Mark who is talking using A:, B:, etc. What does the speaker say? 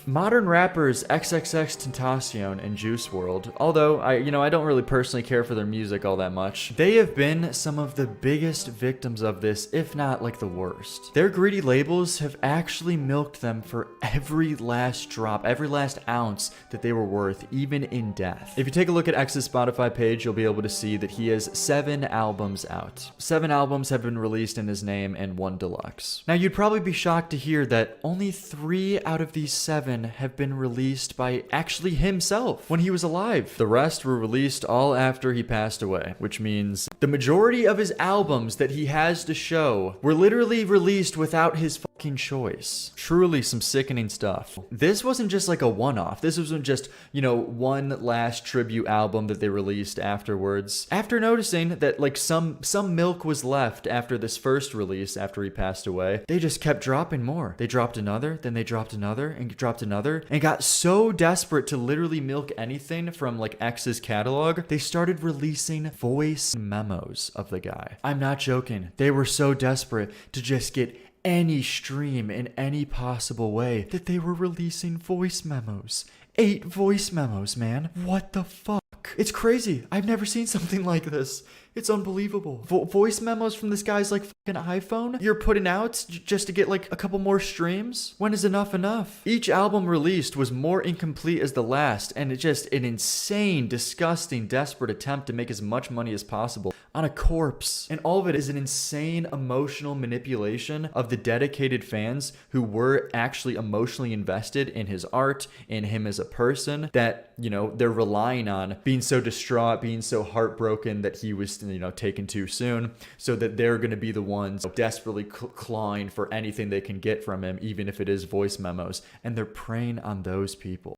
A: Modern rappers XXXTentacion and Juice WRLD, although I don't really personally care for their music all that much, they have been some of the biggest victims of this, if not like the worst. Their greedy labels have actually milked them for every last drop, every last ounce that they were worth, even in death. If you take a look at X's Spotify page, you'll be able to see that he has 7 albums out. 7 albums have been released in his name and 1 deluxe. Now, you'd probably be shocked to hear that only 3 out of these 7 have been released by actually himself when he was alive. The rest were released all after he passed away, which means the majority of his albums that he has to show were literally released without his fucking choice. Truly some sickening stuff. This wasn't just like a one-off. This wasn't just, one last tribute album that they released afterwards. After noticing that like some milk was left after this first release after he passed away, they just kept dropping more. They dropped another, then they dropped another, and dropped another, and got so desperate to literally milk anything from like X's catalog, they started releasing voice memos of the guy. I'm not joking. They were so desperate to just get any stream in any possible way that they were releasing voice memos. 8 voice memos, man. What the fuck? It's crazy. I've never seen something like this. It's unbelievable. Voice memos from this guy's like fucking iPhone you're putting out just to get like a couple more streams? When is enough enough? Each album released was more incomplete as the last, and it's just an insane, disgusting, desperate attempt to make as much money as possible on a corpse. And all of it is an insane emotional manipulation of the dedicated fans who were actually emotionally invested in his art, in him as a person, that, they're relying on being so distraught, being so heartbroken that he was, taken too soon, so that they're going to be the ones desperately clawing for anything they can get from him, even if it is voice memos. And they're preying on those people.